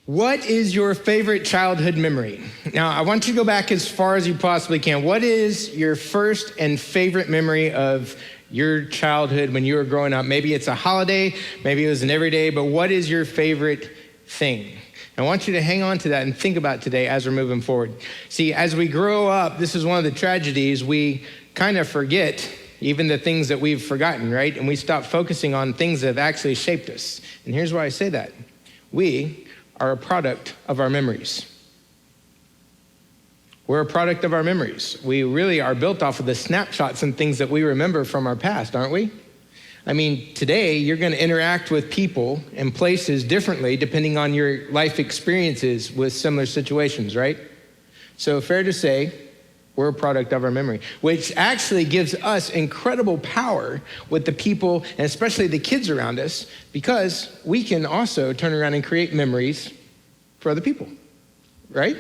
What is your favorite childhood memory? Now, I want you to go back as far as you possibly can. What is your first and favorite memory of your childhood when you were growing up? Maybe it's a holiday, maybe it was an everyday, but what is your favorite thing? I want you to hang on to that and think about today as we're moving forward. See, as we grow up, this is one of the tragedies. We kind of forget even the things that we've forgotten, right? And we stop focusing on things that have actually shaped us. And here's why I say that. We are a product of our memories. We're a product of our memories. We really are built off of the snapshots and things that we remember from our past, aren't we? I mean, today you're going to interact with people and places differently depending on your life experiences with similar situations, right? So fair to say, we're a product of our memory, which actually gives us incredible power with the people and especially the kids around us, because we can also turn around and create memories for other people, right?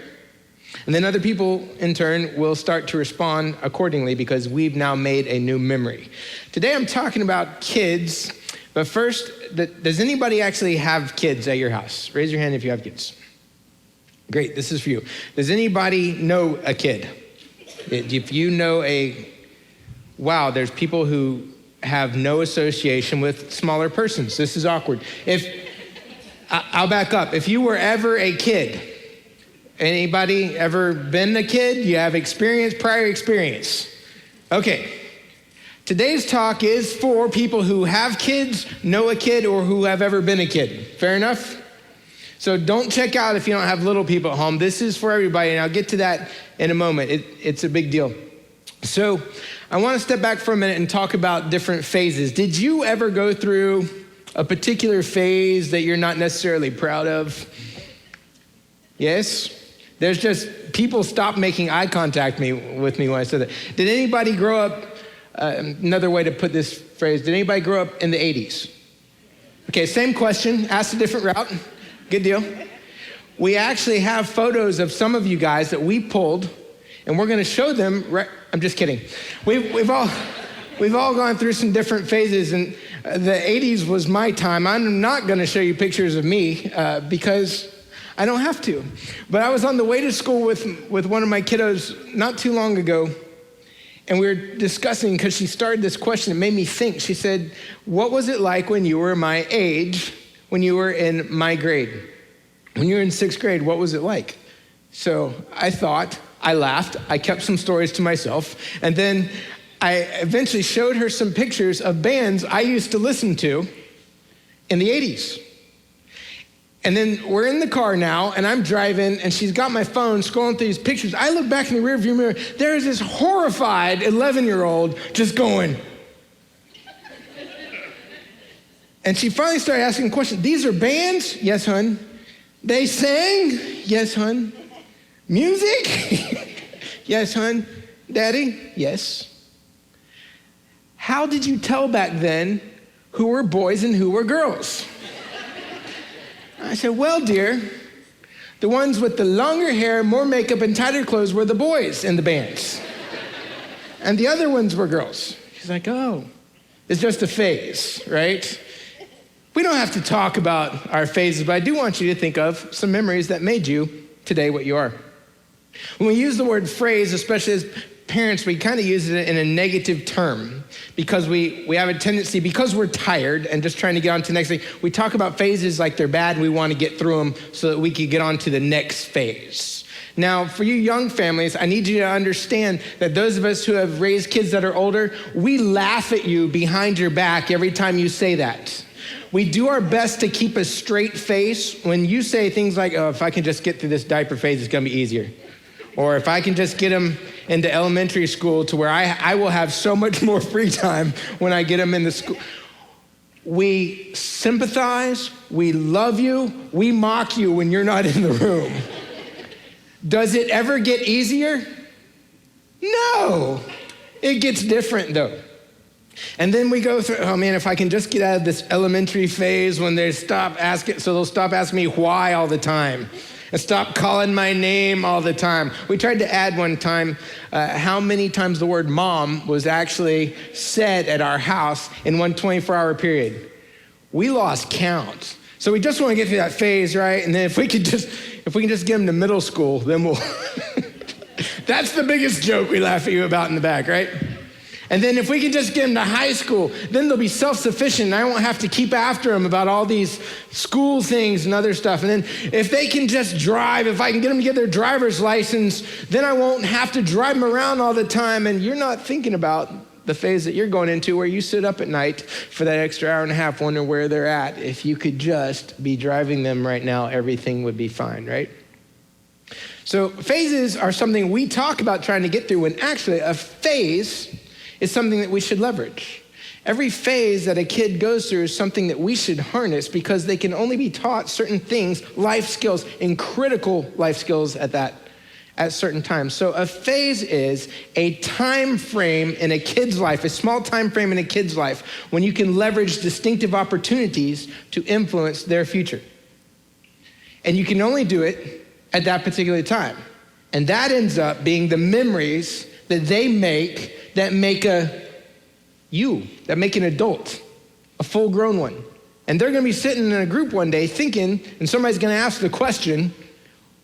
And then other people, in turn, will start to respond accordingly because we've now made a new memory. Today I'm talking about kids, but first, does anybody actually have kids at your house? Raise your hand if you have kids. Great, this is for you. Does anybody know a kid? If you know there's people who have no association with smaller persons. This is awkward. I'll back up. If you were ever a kid, anybody ever been a kid? You have prior experience. Okay. Today's talk is for people who have kids, know a kid, or who have ever been a kid. Fair enough? So don't check out if you don't have little people at home. This is for everybody, and I'll get to that in a moment. It's a big deal. So I want to step back for a minute and talk about different phases. Did you ever go through a particular phase that you're not necessarily proud of? Yes? There's just, people stopped making eye contact with me when I said that. Did anybody grow up, another way to put this phrase, did anybody grow up in the 80s? Okay, same question, asked a different route. Good deal. We actually have photos of some of you guys that we pulled, and we're going to show them. I'm just kidding. We've all gone through some different phases, and the 80s was my time. I'm not going to show you pictures of me because I don't have to. But I was on the way to school with one of my kiddos not too long ago, and we were discussing, because she started this question. It made me think. She said, "What was it like when you were my age? When you were in my grade, when you were in 6th grade, what was it like?" So I laughed, I kept some stories to myself, and then I eventually showed her some pictures of bands I used to listen to in the 80s. And then we're in the car now, and I'm driving, and she's got my phone scrolling through these pictures. I look back in the rearview mirror, there's this horrified 11-year-old just going. And she finally started asking questions. "These are bands?" "Yes, hun." "They sang?" "Yes, hun." "Music?" "Yes, hun." "Daddy?" "Yes." "How did you tell back then who were boys and who were girls?" I said, "Well, dear, the ones with the longer hair, more makeup, and tighter clothes were the boys in the bands. And the other ones were girls." She's like, "Oh, it's just a phase, right?" We don't have to talk about our phases, but I do want you to think of some memories that made you today what you are. When we use the word phrase, especially as parents, we kind of use it in a negative term because we have a tendency, because we're tired and just trying to get on to the next thing, we talk about phases like they're bad and we want to get through them so that we can get on to the next phase. Now, for you young families, I need you to understand that those of us who have raised kids that are older, we laugh at you behind your back every time you say that. We do our best to keep a straight face when you say things like, oh, if I can just get through this diaper phase, it's gonna be easier. Or if I can just get them into elementary school to where I will have so much more free time when I get them in the school. We sympathize, we love you, we mock you when you're not in the room. Does it ever get easier? No, it gets different though. And then we go through, oh man, if I can just get out of this elementary phase when they stop asking, so they'll stop asking me why all the time and stop calling my name all the time. We tried to add one time how many times the word mom was actually said at our house in one 24-hour period. We lost count. So we just want to get through that phase, right? And then if we can just get them to middle school, then we'll, that's the biggest joke we laugh at you about in the back, right? And then if we can just get them to high school, then they'll be self-sufficient and I won't have to keep after them about all these school things and other stuff. And then if they can just drive, if I can get them to get their driver's license, then I won't have to drive them around all the time. And you're not thinking about the phase that you're going into where you sit up at night for that extra hour and a half wondering where they're at. If you could just be driving them right now, everything would be fine, right? So phases are something we talk about trying to get through when actually a phase is something that we should leverage. Every phase that a kid goes through is something that we should harness because they can only be taught certain things, life skills, and critical life skills at certain times. So a phase is a time frame in a kid's life, a small time frame in a kid's life when you can leverage distinctive opportunities to influence their future. And you can only do it at that particular time. And that ends up being the memories that they make that make that make an adult, a full-grown one. And they're gonna be sitting in a group one day thinking, and somebody's gonna ask the question,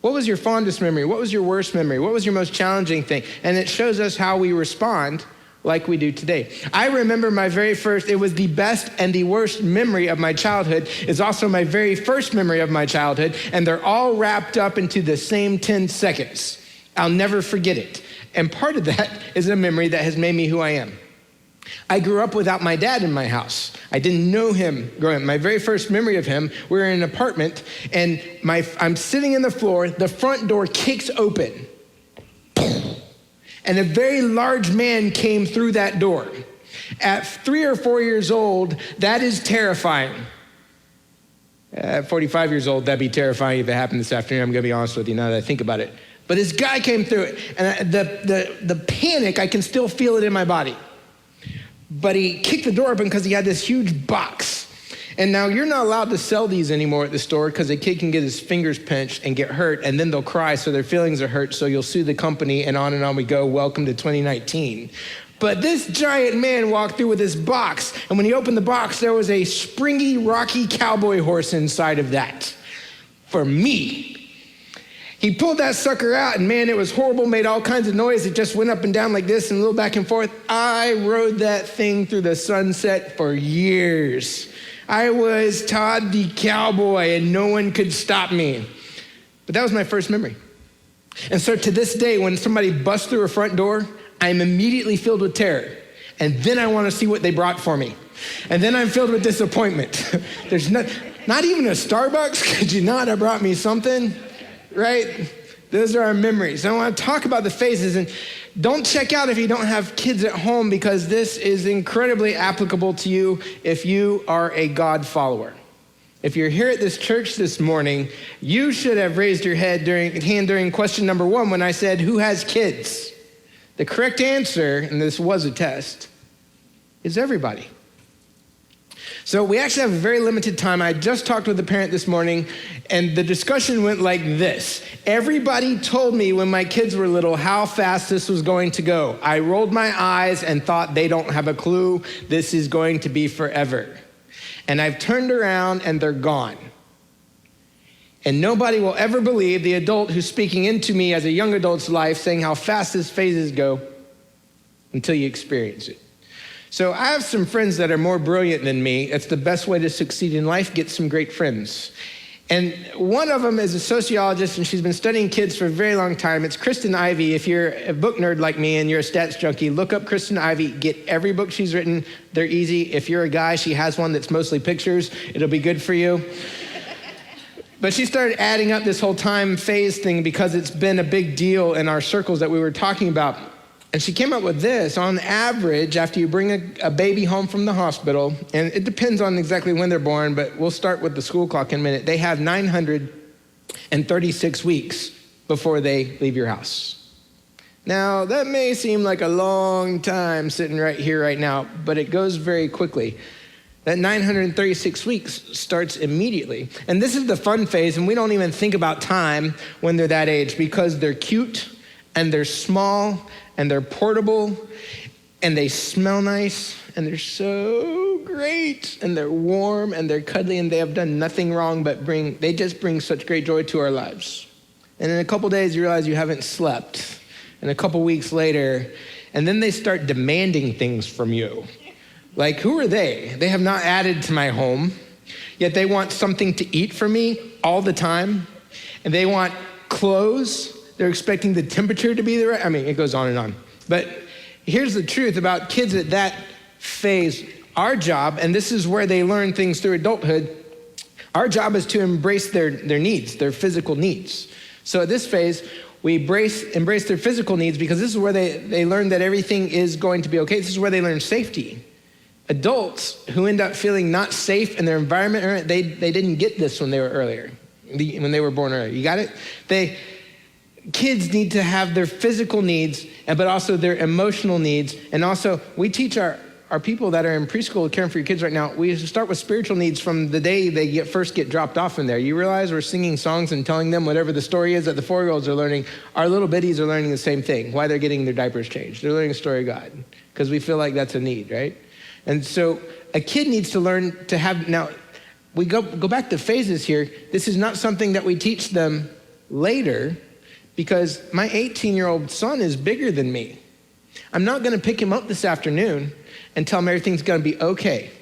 what was your fondest memory? What was your worst memory? What was your most challenging thing? And it shows us how we respond like we do today. I remember my very first, it was the best and the worst memory of my childhood. It's also my very first memory of my childhood, and they're all wrapped up into the same 10 seconds. I'll never forget it. And part of that is a memory that has made me who I am. I grew up without my dad in my house. I didn't know him growing up. My very first memory of him, we were in an apartment, and I'm sitting in the floor, the front door kicks open, and a very large man came through that door. At 3 or 4 years old, that is terrifying. At 45 years old, that'd be terrifying if it happened this afternoon. I'm gonna be honest with you now that I think about it. But this guy came through it, and the panic, I can still feel it in my body. But he kicked the door open because he had this huge box. And now you're not allowed to sell these anymore at the store because a kid can get his fingers pinched and get hurt, and then they'll cry so their feelings are hurt, so you'll sue the company, and on we go. Welcome to 2019. But this giant man walked through with this box, and when he opened the box, there was a springy, rocky cowboy horse inside of that. For me. He pulled that sucker out, and man, it was horrible, made all kinds of noise. It just went up and down like this and a little back and forth. I rode that thing through the sunset for years. I was Todd the cowboy, and no one could stop me. But that was my first memory. And so to this day, when somebody busts through a front door, I'm immediately filled with terror. And then I want to see what they brought for me. And then I'm filled with disappointment. There's not even a Starbucks. Could you not have brought me something? Right? Those are our memories. I want to talk about the phases, and don't check out if you don't have kids at home, because this is incredibly applicable to you if you are a God follower. If you're here at this church this morning, you should have raised your hand during question number 1 when I said, who has kids? The correct answer, and this was a test, is everybody. So we actually have a very limited time. I just talked with a parent this morning, and the discussion went like this. Everybody told me when my kids were little how fast this was going to go. I rolled my eyes and thought, they don't have a clue. This is going to be forever. And I've turned around and they're gone. And nobody will ever believe the adult who's speaking into me as a young adult's life saying how fast his phases go until you experience it. So I have some friends that are more brilliant than me. It's the best way to succeed in life, get some great friends. And one of them is a sociologist, and she's been studying kids for a very long time. It's Kristen Ivy. If you're a book nerd like me and you're a stats junkie, look up Kristen Ivy, get every book she's written. They're easy. If you're a guy, she has one that's mostly pictures. It'll be good for you. But she started adding up this whole time phase thing because it's been a big deal in our circles that we were talking about. And she came up with this. On average, after you bring a baby home from the hospital, and it depends on exactly when they're born, but we'll start with the school clock in a minute. They have 936 weeks before they leave your house. Now, that may seem like a long time sitting right here, right now, but it goes very quickly. That 936 weeks starts immediately. And this is the fun phase, and we don't even think about time when they're that age because they're cute and they're small and they're portable, and they smell nice, and they're so great, and they're warm, and they're cuddly, and they have done nothing wrong but they just bring such great joy to our lives. And in a couple days, you realize you haven't slept, and a couple weeks later, and then they start demanding things from you. Like, who are they? They have not added to my home, yet they want something to eat from me all the time, and they want clothes. They're expecting the temperature to be the right. I mean, it goes on and on. But here's the truth about kids at that phase. Our job, and this is where they learn things through adulthood, our job is to embrace their needs, their physical needs. So at this phase, we embrace their physical needs because this is where they learn that everything is going to be okay. This is where they learn safety. Adults who end up feeling not safe in their environment, they didn't get this when they were born earlier. You got it? Kids need to have their physical needs, but also their emotional needs. And also, we teach our people that are in preschool caring for your kids right now, we start with spiritual needs from the day they first get dropped off in there. You realize we're singing songs and telling them whatever the story is that the 4-year-olds are learning. Our little bitties are learning the same thing, why they're getting their diapers changed. They're learning the story of God, because we feel like that's a need, right? And so a kid needs to learn to have, now, we go back to phases here. This is not something that we teach them later, because my 18-year-old son is bigger than me. I'm not gonna pick him up this afternoon and tell him everything's gonna be okay.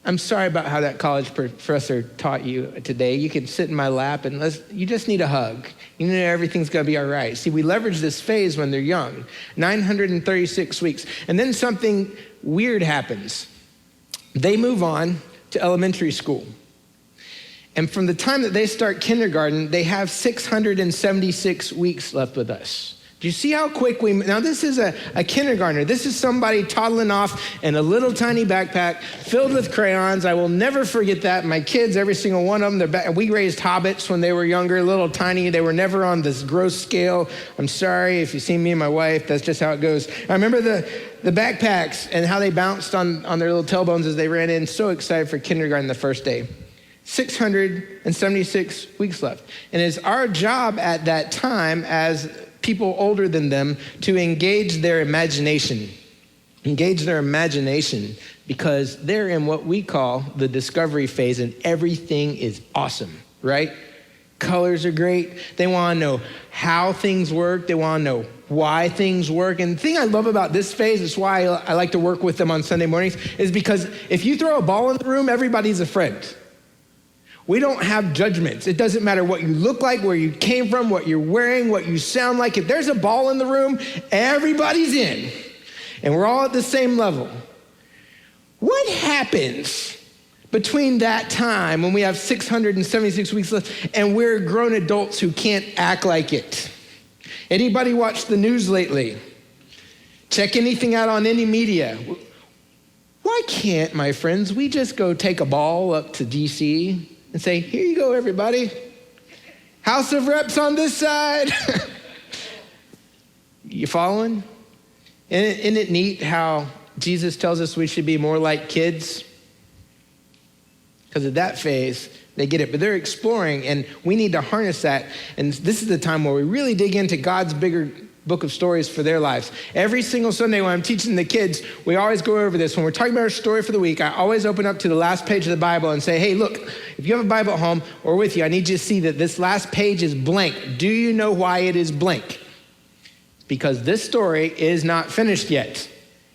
I'm sorry about how that college professor taught you today. You can sit in my lap and you just need a hug. You know everything's gonna be all right. See, we leverage this phase when they're young, 936 weeks. And then something weird happens. They move on to elementary school. And from the time that they start kindergarten, they have 676 weeks left with us. Do you see how quick now this is a kindergartner. This is somebody toddling off in a little tiny backpack filled with crayons. I will never forget that. My kids, every single one of them, we raised hobbits when they were younger, little tiny. They were never on this gross scale. I'm sorry if you see me and my wife, that's just how it goes. I remember the backpacks and how they bounced on their little tailbones as they ran in. So excited for kindergarten the first day. 676 weeks left. And it's our job at that time as people older than them to engage their imagination. Engage their imagination because they're in what we call the discovery phase and everything is awesome, right? Colors are great. They want to know how things work. They want to know why things work. And the thing I love about this phase, is why I like to work with them on Sunday mornings, is because if you throw a ball in the room, everybody's a friend. We don't have judgments. It doesn't matter what you look like, where you came from, what you're wearing, what you sound like. If there's a ball in the room, everybody's in. And we're all at the same level. What happens between that time when we have 676 weeks left and we're grown adults who can't act like it? Anybody watch the news lately? Check anything out on any media? Why can't, my friends, we just go take a ball up to DC and say, here you go, everybody. House of Reps on this side. You following? Isn't it neat how Jesus tells us we should be more like kids? Because at that phase, they get it, but they're exploring, and we need to harness that. And this is the time where we really dig into God's bigger book of stories for their lives. Every single Sunday when I'm teaching the kids, we always go over this. When we're talking about our story for the week, I always open up to the last page of the Bible and say, hey, look, if you have a Bible at home or with you, I need you to see that this last page is blank. Do you know why it is blank? Because this story is not finished yet.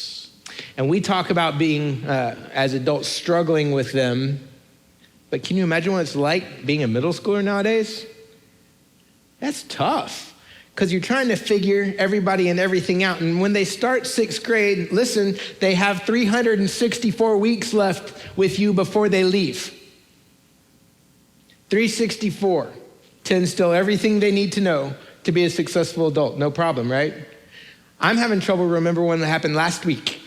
kids. And we talk about being, as adults, struggling with them. But can you imagine what it's like being a middle schooler nowadays? That's tough. Because you're trying to figure everybody and everything out. And when they start sixth grade, listen, they have 364 weeks left with you before they leave. 364 to instill everything they need to know to be a successful adult. No problem, right? I'm having trouble remember when that happened last week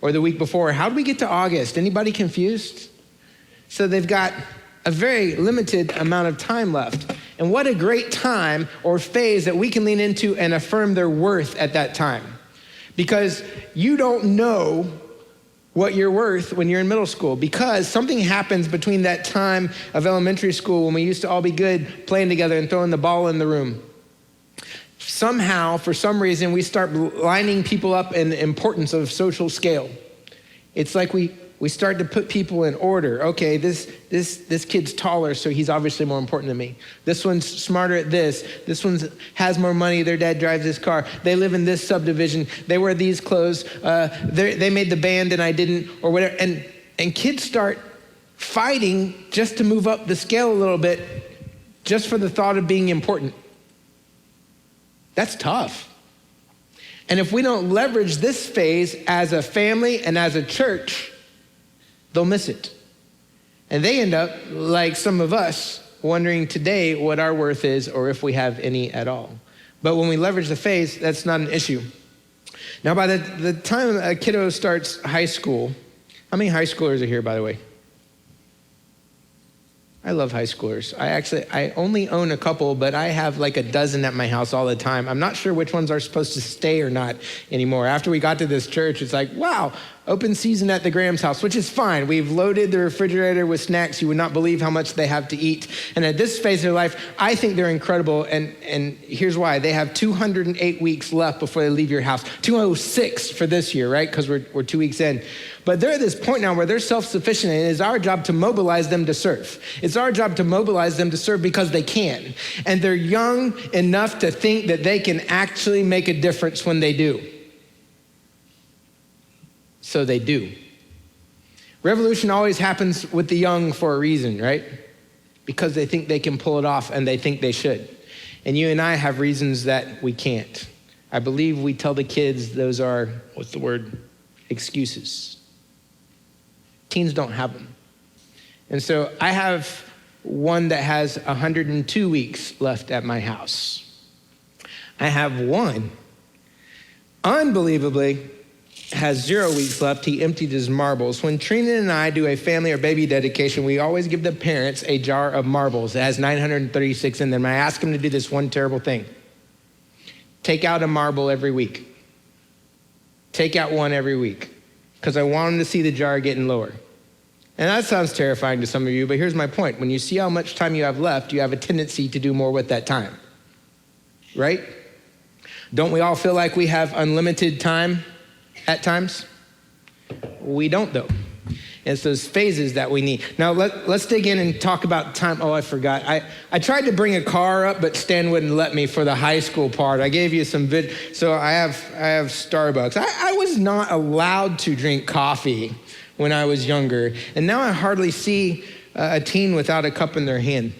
or the week before. How did we get to August? Anybody confused? So they've got a very limited amount of time left. And what a great time or phase that we can lean into and affirm their worth at that time. Because you don't know what you're worth when you're in middle school, because something happens between that time of elementary school when we used to all be good playing together and throwing the ball in the room. Somehow, for some reason, we start lining people up in the importance of social scale. It's like we start to put people in order. Okay, this kid's taller, so he's obviously more important than me. This one's smarter at this. This one has more money. Their dad drives this car. They live in this subdivision. They wear these clothes. They made the band and I didn't, or whatever. And kids start fighting just to move up the scale a little bit, just for the thought of being important. That's tough. And if we don't leverage this phase as a family and as a church, they'll miss it. And they end up, like some of us, wondering today what our worth is or if we have any at all. But when we leverage the phase, that's not an issue. Now, by the time a kiddo starts high school, how many high schoolers are here, by the way? I love high schoolers. I only own a couple, but I have like a dozen at my house all the time. I'm not sure which ones are supposed to stay or not anymore. After we got to this church, it's like, wow, open season at the Graham's house, which is fine. We've loaded the refrigerator with snacks. You would not believe how much they have to eat. And at this phase of their life, I think they're incredible. And here's why. They have 208 weeks left before they leave your house. 206 for this year, right? Because we're 2 weeks in. But they're at this point now where they're self-sufficient, and it is our job to mobilize them to serve. It's our job to mobilize them to serve because they can. And they're young enough to think that they can actually make a difference when they do. So they do. Revolution always happens with the young for a reason, right? Because they think they can pull it off and they think they should. And you and I have reasons that we can't. I believe we tell the kids those are, excuses. Teens don't have them. And so I have one that has 102 weeks left at my house. I have one, unbelievably, has 0 weeks left. He emptied his marbles. When Trina and I do a family or baby dedication, we always give the parents a jar of marbles. It has 936 in them. I ask them to do this one terrible thing. Take out a marble every week. Take out one every week. Because I want them to see the jar getting lower. And that sounds terrifying to some of you, but here's my point. When you see how much time you have left, you have a tendency to do more with that time. Right? Don't we all feel like we have unlimited time at times? We don't, though. And it's those phases that we need. Now, let's dig in and talk about time. Oh, I forgot. I tried to bring a car up, but Stan wouldn't let me for the high school part. I gave you some so I have Starbucks. I was not allowed to drink coffee when I was younger, and now I hardly see a teen without a cup in their hand.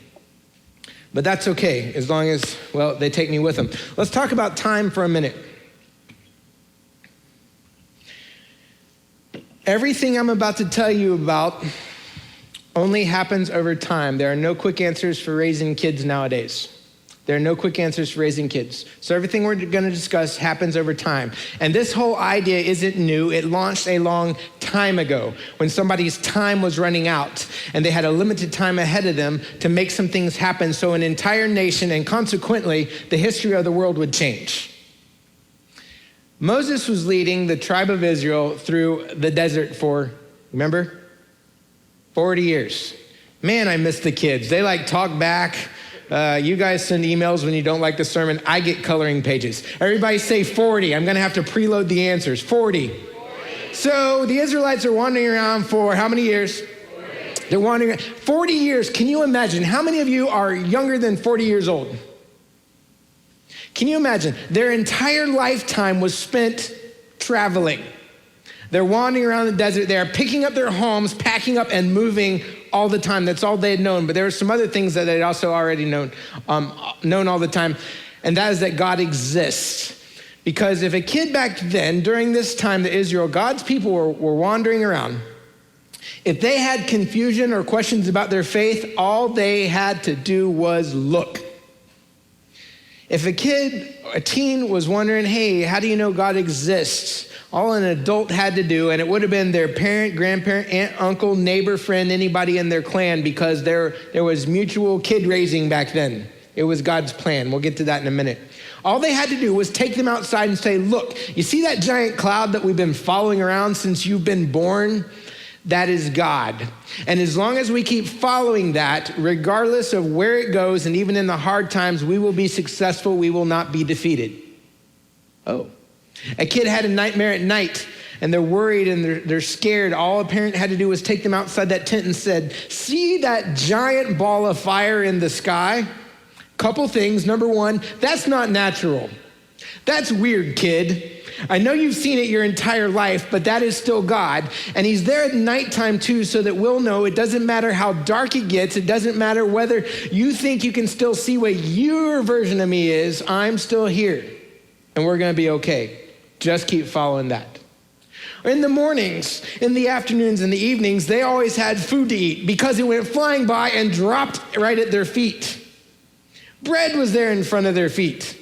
But that's okay, as long as, well, they take me with them. Let's talk about time for a minute. Everything I'm about to tell you about only happens over time. There are no quick answers for raising kids nowadays. There are no quick answers for raising kids. So everything we're going to discuss happens over time. And this whole idea isn't new. It launched a long time ago when somebody's time was running out and they had a limited time ahead of them to make some things happen so an entire nation and consequently the history of the world would change. Moses was leading the tribe of Israel through the desert for, remember? 40 years. Man, I miss the kids. They talk back. You guys send emails when you don't like the sermon. I get coloring pages. Everybody say 40. I'm going to have to preload the answers. 40. So the Israelites are wandering around for how many years? 40. They're wandering around. 40 years. Can you imagine? How many of you are younger than 40 years old? Can you imagine? Their entire lifetime was spent traveling. They're wandering around the desert. They're picking up their homes, packing up and moving all the time. That's all they had known. But there were some other things that they'd also already known all the time. And that is that God exists. Because if a kid back then, during this time that Israel, God's people were wandering around, if they had confusion or questions about their faith, all they had to do was look. If a teen was wondering, hey, how do you know God exists? All an adult had to do, and it would have been their parent, grandparent, aunt, uncle, neighbor, friend, anybody in their clan, because there was mutual kid raising back then. It was God's plan. We'll get to that in a minute. All they had to do was take them outside and say, look, you see that giant cloud that we've been following around since you've been born? That is God. And as long as we keep following that, regardless of where it goes, and even in the hard times, we will be successful. We will not be defeated. Oh. A kid had a nightmare at night, and they're worried and they're scared. All a parent had to do was take them outside that tent and said, see that giant ball of fire in the sky? Couple things. Number one, that's not natural. That's weird, kid. I know you've seen it your entire life, but that is still God. And he's there at nighttime too, so that we'll know it doesn't matter how dark it gets. It doesn't matter whether you think you can still see what your version of me is. I'm still here, and we're going to be okay. Just keep following that. In the mornings, in the afternoons, in the evenings, they always had food to eat because it went flying by and dropped right at their feet. Bread was there in front of their feet.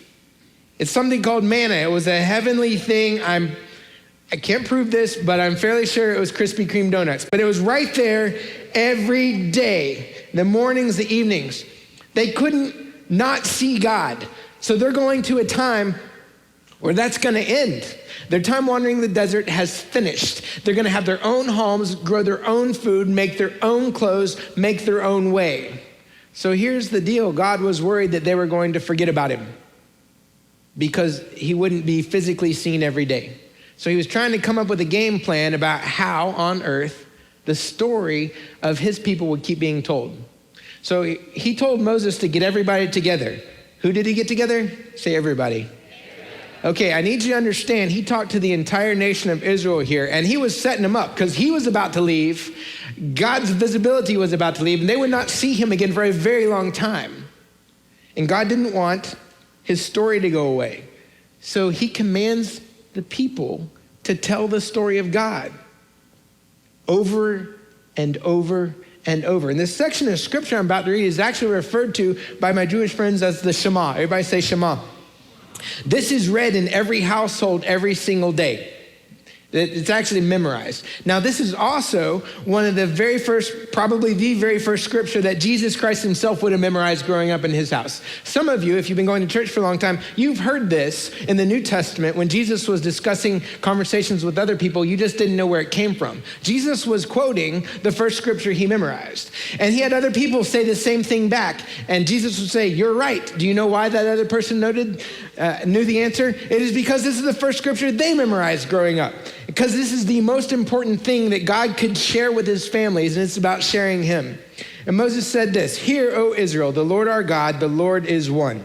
It's something called manna. It was a heavenly thing. I can't prove this, but I'm fairly sure it was Krispy Kreme donuts. But it was right there every day, the mornings, the evenings. They couldn't not see God. So they're going to a time where that's going to end. Their time wandering the desert has finished. They're going to have their own homes, grow their own food, make their own clothes, make their own way. So here's the deal. God was worried that they were going to forget about him because he wouldn't be physically seen every day. So he was trying to come up with a game plan about how on earth the story of his people would keep being told. So he told Moses to get everybody together. Who did he get together? Say everybody. Okay, I need you to understand, he talked to the entire nation of Israel here, and he was setting them up because he was about to leave. God's visibility was about to leave, and they would not see him again for a very long time. And God didn't want his story to go away. So he commands the people to tell the story of God over and over and over. And this section of scripture I'm about to read is actually referred to by my Jewish friends as the Shema. Everybody say Shema. This is read in every household every single day. It's actually memorized. Now, this is also one of the very first, probably the very first scripture that Jesus Christ himself would have memorized growing up in his house. Some of you, if you've been going to church for a long time, you've heard this in the New Testament when Jesus was discussing conversations with other people. You just didn't know where it came from. Jesus was quoting the first scripture he memorized. And he had other people say the same thing back. And Jesus would say, you're right. Do you know why that other person knew the answer? It is because this is the first scripture they memorized growing up. Because this is the most important thing that God could share with his families, and it's about sharing him. And Moses said this, "Hear, O Israel, the Lord our God, the Lord is one."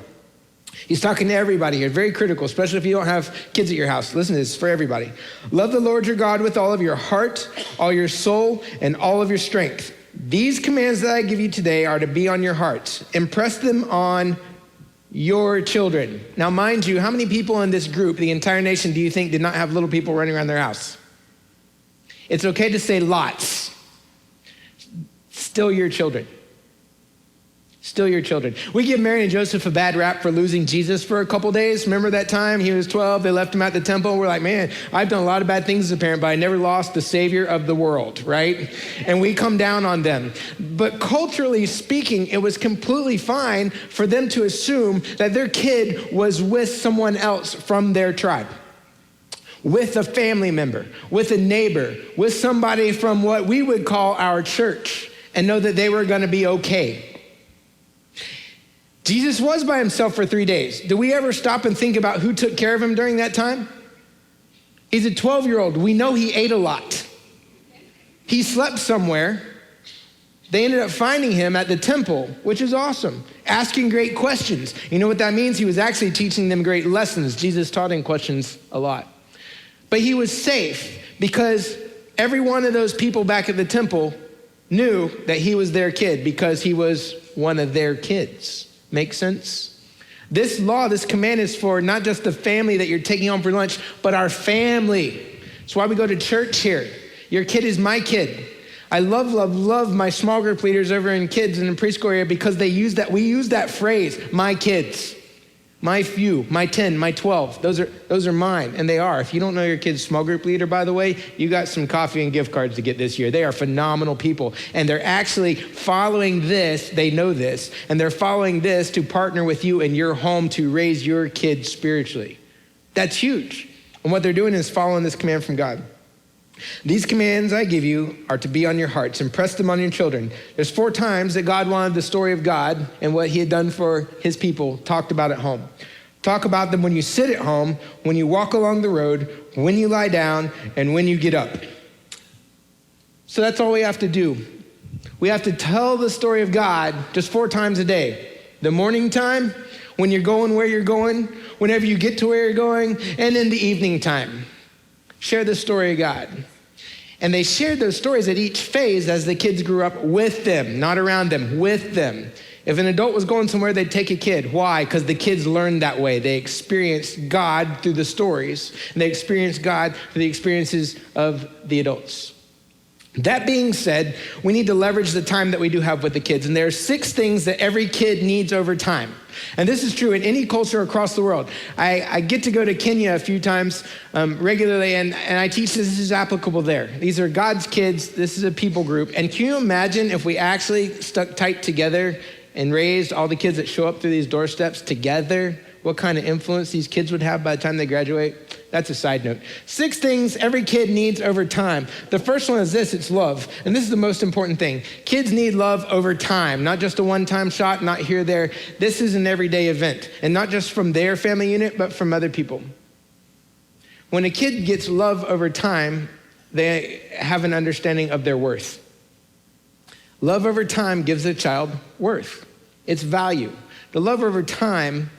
He's talking to everybody here, very critical, especially if you don't have kids at your house. Listen to this, for everybody. Love the Lord your God with all of your heart, all your soul, and all of your strength. These commands that I give you today are to be on your hearts. Impress them on your children. Now, mind you, how many people in this group, the entire nation, do you think did not have little people running around their house? It's okay to say lots. Still your children. Still your children. We give Mary and Joseph a bad rap for losing Jesus for a couple days. Remember that time? He was 12. They left him at the temple. We're like, man, I've done a lot of bad things as a parent, but I never lost the Savior of the world, right? And we come down on them. But culturally speaking, it was completely fine for them to assume that their kid was with someone else from their tribe, with a family member, with a neighbor, with somebody from what we would call our church, and know that they were going to be okay. Jesus was by himself for 3 days. Do we ever stop and think about who took care of him during that time? He's a 12-year-old. We know he ate a lot. He slept somewhere. They ended up finding him at the temple, which is awesome, asking great questions. You know what that means? He was actually teaching them great lessons. Jesus taught him questions a lot. But he was safe because every one of those people back at the temple knew that he was their kid because he was one of their kids. Make sense? This law, this command is for not just the family that you're taking home for lunch, but our family. That's why we go to church here. Your kid is my kid. I love my small group leaders over in kids in the preschool area because we use that phrase, my kids. My few, my 10, my 12, those are mine, and they are. If you don't know your kid's small group leader, by the way, you got some coffee and gift cards to get this year. They are phenomenal people, and they're actually following this, they know this, and they're following this to partner with you in your home to raise your kids spiritually. That's huge, and what they're doing is following this command from God. These commands I give you are to be on your hearts. Impress them on your children. There's 4 times that God wanted the story of God and what he had done for his people talked about at home. Talk about them when you sit at home, when you walk along the road, when you lie down, and when you get up. So that's all we have to do. We have to tell the story of God just 4 times a day. The morning time, when you're going where you're going, whenever you get to where you're going, and in the evening time. Share the story of God. And they shared those stories at each phase as the kids grew up with them, not around them, with them. If an adult was going somewhere, they'd take a kid. Why? Because the kids learned that way. They experienced God through the stories, and they experienced God through the experiences of the adults. That being said, we need to leverage the time that we do have with the kids. And there are 6 things that every kid needs over time. And this is true in any culture across the world. I get to go to Kenya a few times regularly, and I teach this is applicable there. These are God's kids. This is a people group. And can you imagine if we actually stuck tight together and raised all the kids that show up through these doorsteps together? What kind of influence these kids would have by the time they graduate? That's a side note. 6 things every kid needs over time. The first one is this, it's love. And this is the most important thing. Kids need love over time, not just a one-time shot, not here, there. This is an everyday event. And not just from their family unit, but from other people. When a kid gets love over time, they have an understanding of their worth. Love over time gives a child worth. It's value. The love over time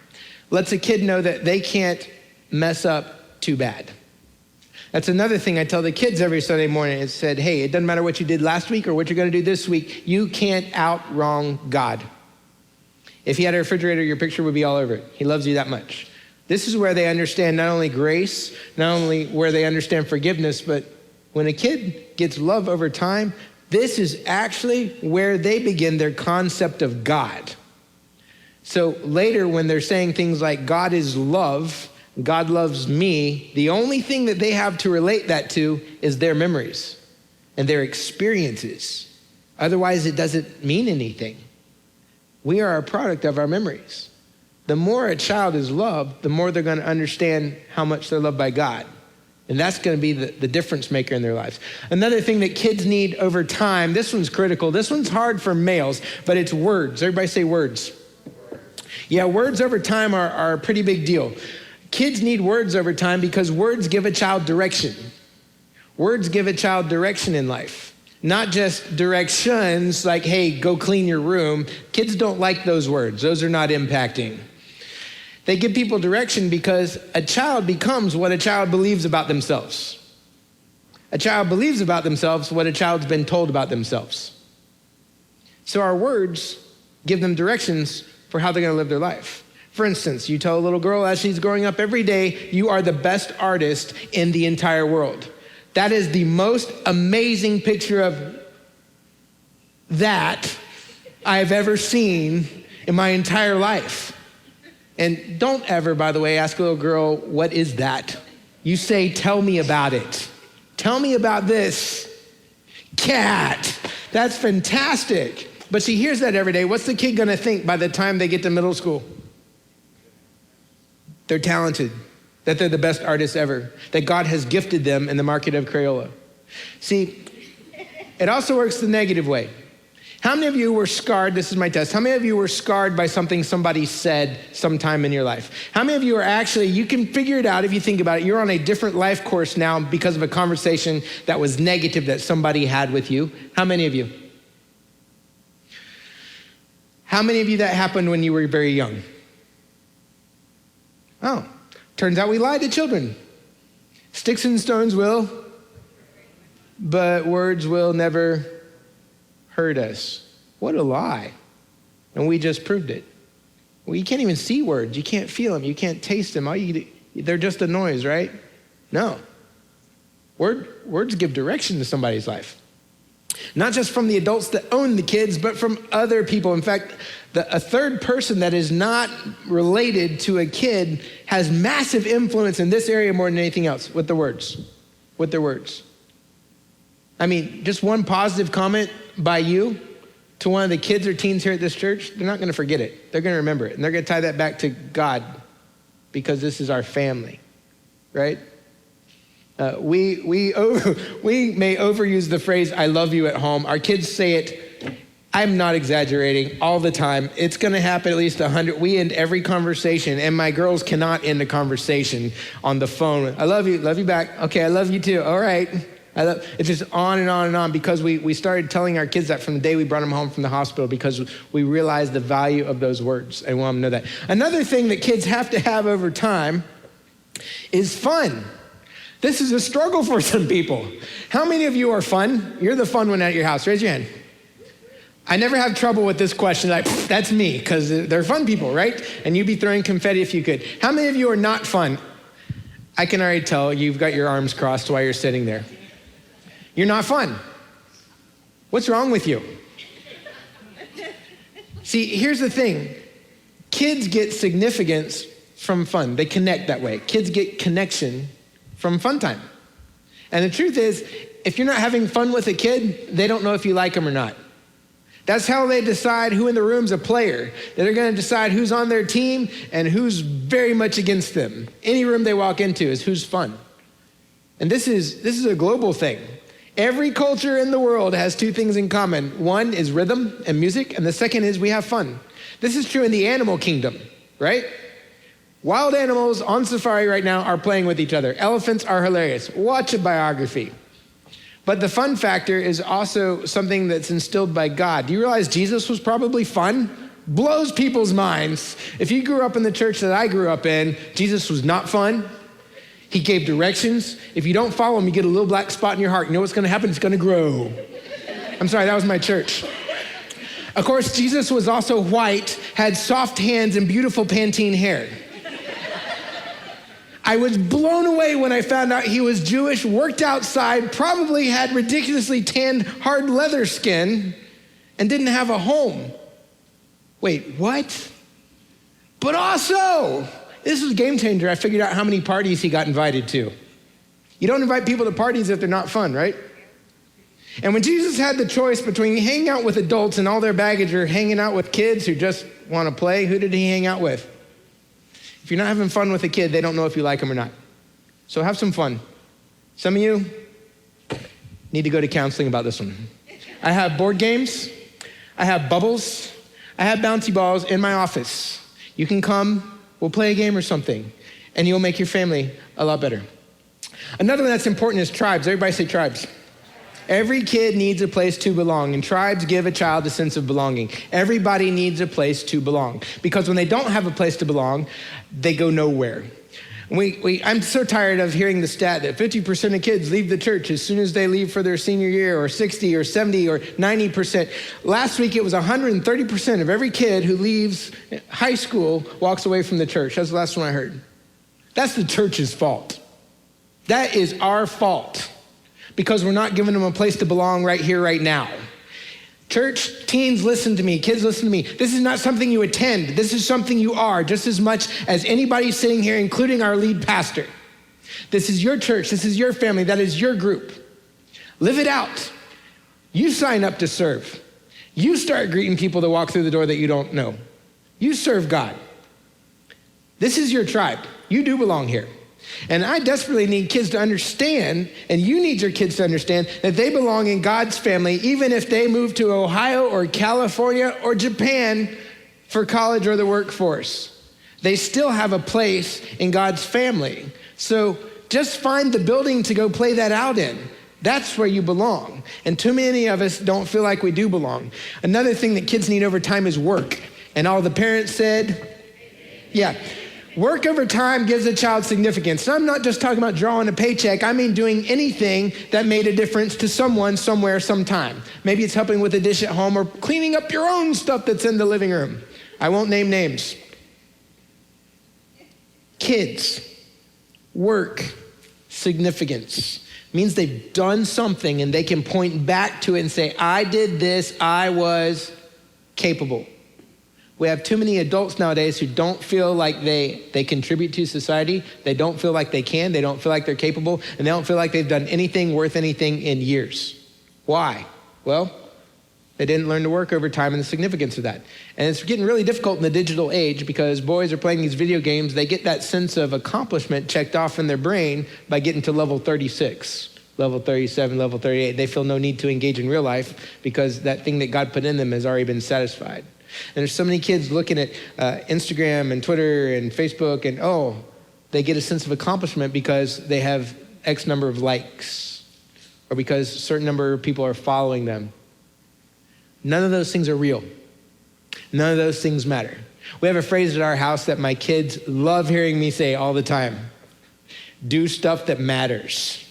lets a kid know that they can't mess up too bad. That's another thing I tell the kids every Sunday morning. It said, hey, it doesn't matter what you did last week or what you're going to do this week. You can't out-wrong God. If he had a refrigerator, your picture would be all over it. He loves you that much. This is where they understand not only grace, not only where they understand forgiveness, but when a kid gets love over time, this is actually where they begin their concept of God. So later when they're saying things like God is love, God loves me, the only thing that they have to relate that to is their memories and their experiences. Otherwise, it doesn't mean anything. We are a product of our memories. The more a child is loved, the more they're going to understand how much they're loved by God. And that's going to be the difference maker in their lives. Another thing that kids need over time, this one's critical. This one's hard for males, but it's words. Everybody say words. Yeah, words over time are a pretty big deal. Kids need words over time because words give a child direction. Words give a child direction in life. Not just directions like, hey, go clean your room. Kids don't like those words. Those are not impacting. They give people direction because a child becomes what a child believes about themselves. A child believes about themselves what a child's been told about themselves. So our words give them directions for how they're gonna live their life. For instance, you tell a little girl as she's growing up every day, you are the best artist in the entire world. That is the most amazing picture of that I've ever seen in my entire life. And don't ever, by the way, ask a little girl, what is that? You say, tell me about it. Tell me about this. Cat. That's fantastic. But she hears that every day. What's the kid gonna think by the time they get to middle school? They're talented, that they're the best artists ever, that God has gifted them in the market of Crayola. See, it also works the negative way. How many of you were scarred, this is my test, how many of you were scarred by something somebody said sometime in your life? How many of you are actually, you can figure it out if you think about it, you're on a different life course now because of a conversation that was negative that somebody had with you? How many of you? How many of you that happened when you were very young? Oh, turns out we lie to children. Sticks and stones will, but words will never hurt us. What a lie. And we just proved it. Well, you can't even see words. You can't feel them. You can't taste them. They're just a noise, right? No. Words give direction to somebody's life. Not just from the adults that own the kids, but from other people. In fact, a third person that is not related to a kid has massive influence in this area more than anything else with the words, with their words. I mean, just one positive comment by you to one of the kids or teens here at this church, they're not gonna forget it. They're gonna remember it, and they're gonna tie that back to God because this is our family, right? We may overuse the phrase, I love you at home. Our kids say it, I'm not exaggerating, all the time. It's gonna happen at least 100. We end every conversation, and my girls cannot end a conversation on the phone. I love you back. Okay, I love you too, all right. It's just on and on and on because we started telling our kids that from the day we brought them home from the hospital because we realized the value of those words and we want them to know that. Another thing that kids have to have over time is fun. This is a struggle for some people. How many of you are fun? You're the fun one at your house. Raise your hand. I never have trouble with this question. Like, that's me, because they're fun people, right? And you'd be throwing confetti if you could. How many of you are not fun? I can already tell you've got your arms crossed while you're sitting there. You're not fun. What's wrong with you? See, here's the thing. Kids get significance from fun. They connect that way. Kids get connection from fun time. And the truth is, if you're not having fun with a kid, they don't know if you like them or not. That's how they decide who in the room's a player. They're gonna decide who's on their team and who's very much against them. Any room they walk into is who's fun. And this is a global thing. Every culture in the world has two things in common. One is rhythm and music, and the second is we have fun. This is true in the animal kingdom, right? Wild animals on safari right now are playing with each other. Elephants are hilarious. Watch a biography. But the fun factor is also something that's instilled by God. Do you realize Jesus was probably fun? Blows people's minds. If you grew up in the church that I grew up in, Jesus was not fun. He gave directions. If you don't follow him, you get a little black spot in your heart. You know what's gonna happen? It's gonna grow. I'm sorry, that was my church. Of course, Jesus was also white, had soft hands and beautiful Pantene hair. I was blown away when I found out he was Jewish, worked outside, probably had ridiculously tanned hard leather skin, and didn't have a home. Wait, what? But also, this was a game changer. I figured out how many parties he got invited to. You don't invite people to parties if they're not fun, right? And when Jesus had the choice between hanging out with adults and all their baggage or hanging out with kids who just want to play, who did he hang out with? If you're not having fun with a kid, they don't know if you like them or not. So have some fun. Some of you need to go to counseling about this one. I have board games, I have bubbles, I have bouncy balls in my office. You can come, we'll play a game or something, and you'll make your family a lot better. Another one that's important is tribes. Everybody say tribes. Every kid needs a place to belong, and tribes give a child a sense of belonging. Everybody needs a place to belong, because when they don't have a place to belong, they go nowhere. I'm so tired of hearing the stat that 50% of kids leave the church as soon as they leave for their senior year, or 60 or 70 or 90%. Last week, it was 130% of every kid who leaves high school walks away from the church. That's the last one I heard. That's the church's fault. That is our fault because we're not giving them a place to belong right here, right now. Church, teens, listen to me. Kids, listen to me. This is not something you attend. This is something you are just as much as anybody sitting here, including our lead pastor. This is your church. This is your family. That is your group. Live it out. You sign up to serve. You start greeting people that walk through the door that you don't know. You serve God. This is your tribe. You do belong here. And I desperately need kids to understand, and you need your kids to understand, that they belong in God's family, even if they move to Ohio or California or Japan for college or the workforce. They still have a place in God's family. So just find the building to go play that out in. That's where you belong. And too many of us don't feel like we do belong. Another thing that kids need over time is work. And all the parents said, yeah. Work over time gives a child significance. And I'm not just talking about drawing a paycheck. I mean doing anything that made a difference to someone, somewhere, sometime. Maybe it's helping with a dish at home or cleaning up your own stuff that's in the living room. I won't name names. Kids, work, significance. Means they've done something and they can point back to it and say, I did this, I was capable. We have too many adults nowadays who don't feel like they contribute to society. They don't feel like they can. They don't feel like they're capable. And they don't feel like they've done anything worth anything in years. Why? Well, they didn't learn to work over time and the significance of that. And it's getting really difficult in the digital age because boys are playing these video games. They get that sense of accomplishment checked off in their brain by getting to level 36, level 37, level 38. They feel no need to engage in real life because that thing that God put in them has already been satisfied. And there's so many kids looking at Instagram and Twitter and Facebook and, they get a sense of accomplishment because they have X number of likes or because a certain number of people are following them. None of those things are real. None of those things matter. We have a phrase at our house that my kids love hearing me say all the time. Do stuff that matters.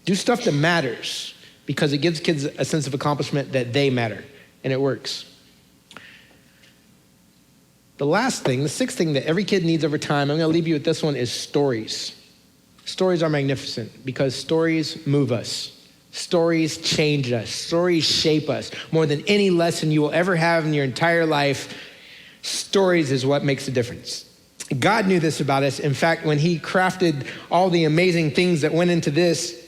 Do stuff that matters because it gives kids a sense of accomplishment that they matter, and it works. The last thing, the sixth thing that every kid needs over time, I'm gonna leave you with this one, is stories. Stories are magnificent because stories move us. Stories change us. Stories shape us. More than any lesson you will ever have in your entire life, stories is what makes a difference. God knew this about us. In fact, when he crafted all the amazing things that went into this,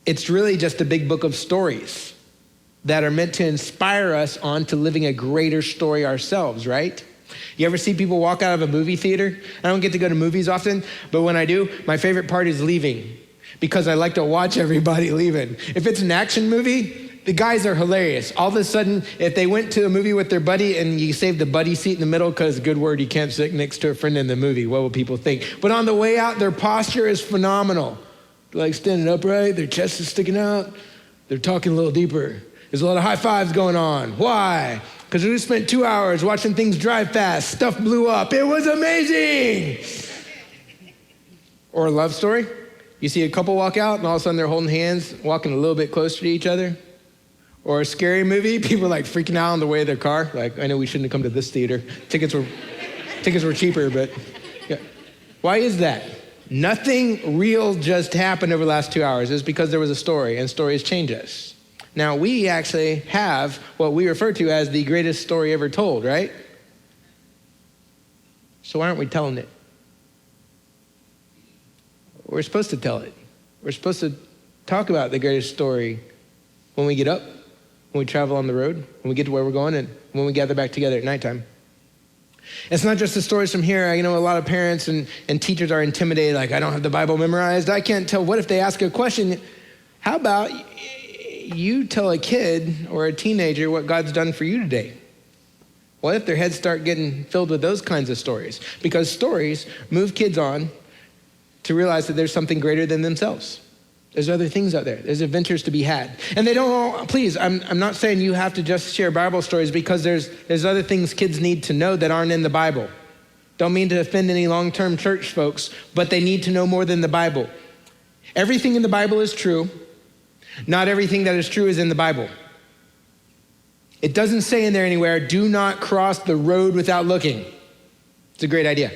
it's really just a big book of stories that are meant to inspire us on to living a greater story ourselves, right? You ever see people walk out of a movie theater? I don't get to go to movies often, but when I do, my favorite part is leaving because I like to watch everybody leaving. If it's an action movie, the guys are hilarious. All of a sudden, if they went to a movie with their buddy and you save the buddy seat in the middle because, good word, you can't sit next to a friend in the movie, what will people think? But on the way out, their posture is phenomenal. They're like standing upright, their chest is sticking out, they're talking a little deeper. There's a lot of high fives going on. Why? Because we spent 2 hours watching things drive fast. Stuff blew up. It was amazing. Or a love story. You see a couple walk out and all of a sudden they're holding hands, walking a little bit closer to each other. Or a scary movie. People are like freaking out on the way of their car. Like, I know we shouldn't have come to this theater. Tickets were cheaper, but yeah. Why is that? Nothing real just happened over the last 2 hours. It's because there was a story, and stories change us. Now, we actually have what we refer to as the greatest story ever told, right? So why aren't we telling it? We're supposed to tell it. We're supposed to talk about the greatest story when we get up, when we travel on the road, when we get to where we're going, and when we gather back together at nighttime. It's not just the stories from here. I know a lot of parents and teachers are intimidated, like, I don't have the Bible memorized. I can't tell. What if they ask a question? How about you tell a kid or a teenager what God's done for you today? What if their heads start getting filled with those kinds of stories? Because stories move kids on to realize that there's something greater than themselves. There's other things out there. There's adventures to be had. And they don't all, please, I'm not saying you have to just share Bible stories because there's other things kids need to know that aren't in the Bible. Don't mean to offend any long-term church folks, but they need to know more than the Bible. Everything in the Bible is true. Not everything that is true is in the Bible. It doesn't say in there anywhere, do not cross the road without looking. It's a great idea.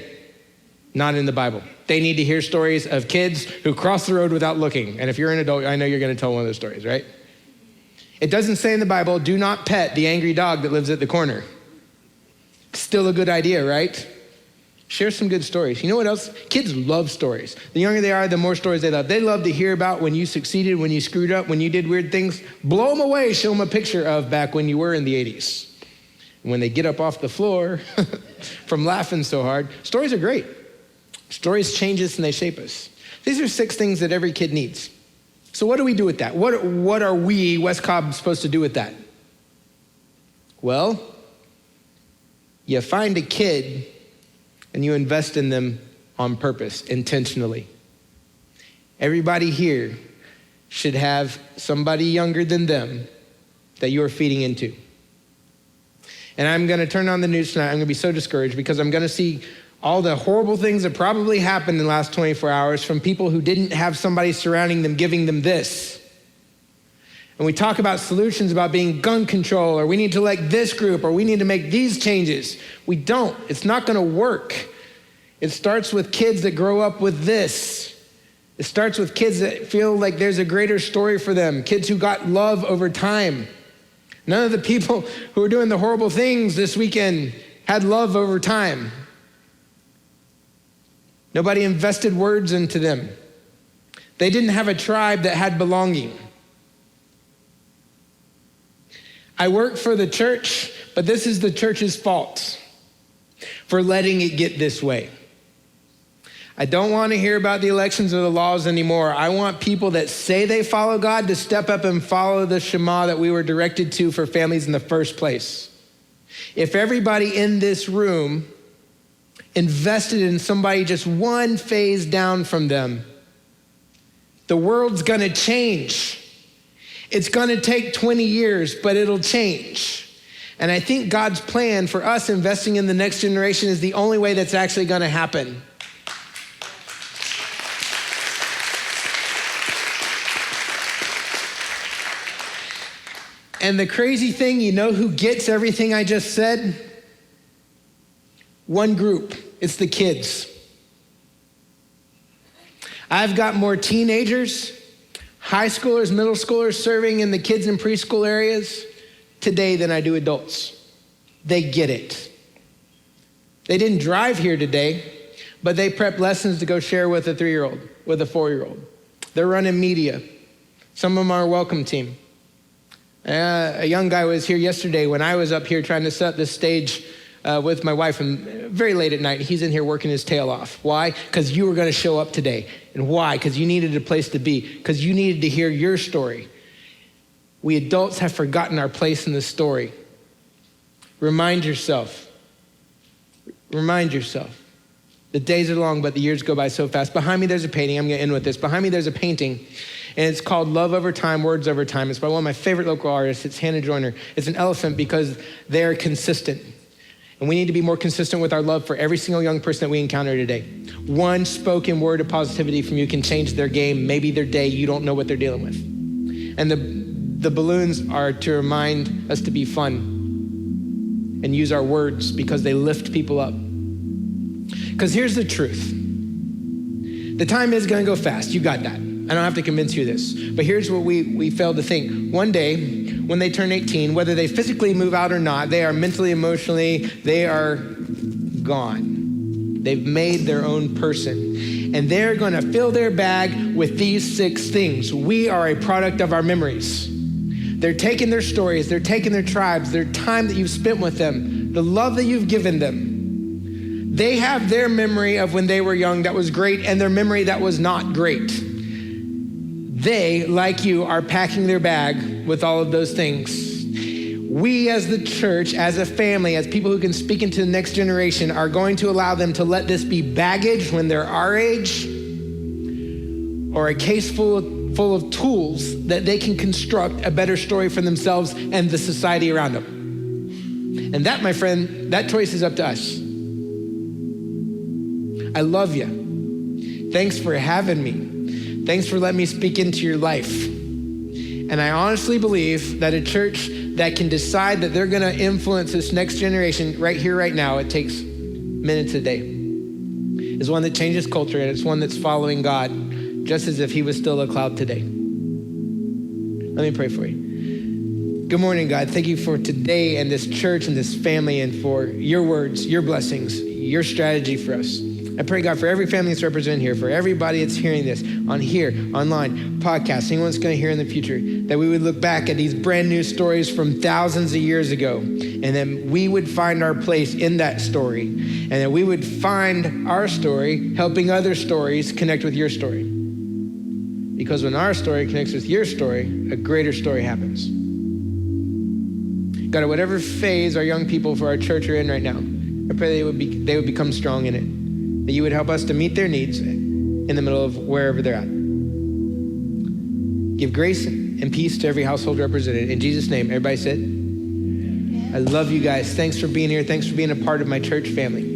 Not in the Bible. They need to hear stories of kids who cross the road without looking. And if you're an adult, I know you're going to tell one of those stories, right? It doesn't say in the Bible, do not pet the angry dog that lives at the corner. Still a good idea, right? Share some good stories. You know what else? Kids love stories. The younger they are, the more stories they love. They love to hear about when you succeeded, when you screwed up, when you did weird things. Blow them away, show them a picture of back when you were in the 80s. And when they get up off the floor from laughing so hard, stories are great. Stories change us and they shape us. These are 6 things that every kid needs. So what do we do with that? What are we, West Cobb, supposed to do with that? Well, you find a kid and you invest in them on purpose, intentionally. Everybody here should have somebody younger than them that you are feeding into. And I'm gonna turn on the news tonight. I'm gonna be so discouraged because I'm gonna see all the horrible things that probably happened in the last 24 hours from people who didn't have somebody surrounding them giving them this. And we talk about solutions about being gun control, or we need to elect this group, or we need to make these changes. We don't. It's not gonna work. It starts with kids that grow up with this. It starts with kids that feel like there's a greater story for them, kids who got love over time. None of the people who are doing the horrible things this weekend had love over time. Nobody invested words into them. They didn't have a tribe that had belonging. I work for the church, but this is the church's fault for letting it get this way. I don't want to hear about the elections or the laws anymore. I want people that say they follow God to step up and follow the Shema that we were directed to for families in the first place. If everybody in this room invested in somebody just one phase down from them, the world's gonna change. It's gonna take 20 years, but it'll change. And I think God's plan for us investing in the next generation is the only way that's actually gonna happen. And the crazy thing, you know who gets everything I just said? One group, it's the kids. I've got more teenagers, high schoolers, middle schoolers serving in the kids and preschool areas today than I do adults. They get it. They didn't drive here today, but they prep lessons to go share with a 3-year-old, with a 4-year-old. They're running media. Some of them are a welcome team. A young guy was here yesterday when I was up here trying to set up this stage with my wife, and very late at night, he's in here working his tail off. Why? Because you were gonna show up today. And why? Because you needed a place to be, because you needed to hear your story. We adults have forgotten our place in the story. Remind yourself. The days are long, but the years go by so fast. Behind me, there's a painting. I'm gonna end with this. Behind me, there's a painting, and it's called Love Over Time, Words Over Time. It's by one of my favorite local artists. It's Hannah Joyner. It's an elephant because they're consistent. And we need to be more consistent with our love for every single young person that we encounter today. One spoken word of positivity from you can change their game, maybe their day. You don't know what they're dealing with. And the balloons are to remind us to be fun and use our words because they lift people up. Because here's the truth. The time is gonna go fast, you got that. I don't have to convince you of this, but here's what we failed to think. One day, when they turn 18, whether they physically move out or not, they are mentally, emotionally, they are gone. They've made their own person. And they're gonna fill their bag with these 6 things. We are a product of our memories. They're taking their stories, they're taking their tribes, their time that you've spent with them, the love that you've given them. They have their memory of when they were young that was great and their memory that was not great. They, like you, are packing their bag with all of those things. We as the church, as a family, as people who can speak into the next generation, are going to allow them to let this be baggage when they're our age, or a case full of tools that they can construct a better story for themselves and the society around them. And that, my friend, that choice is up to us. I love you. Thanks for having me. Thanks for letting me speak into your life. And I honestly believe that a church that can decide that they're gonna influence this next generation right here, right now, it takes minutes a day, is one that changes culture, and it's one that's following God just as if he was still a cloud today. Let me pray for you. Good morning, God. Thank you for today and this church and this family and for your words, your blessings, your strategy for us. I pray, God, for every family that's represented here, for everybody that's hearing this on here, online, podcast, anyone that's going to hear in the future, that we would look back at these brand new stories from thousands of years ago, and then we would find our place in that story, and that we would find our story helping other stories connect with your story. Because when our story connects with your story, a greater story happens. God, at whatever phase our young people for our church are in right now, I pray they would become strong in it. That you would help us to meet their needs in the middle of wherever they're at. Give grace and peace to every household represented. In Jesus' name, everybody said, I love you guys. Thanks for being here. Thanks for being a part of my church family.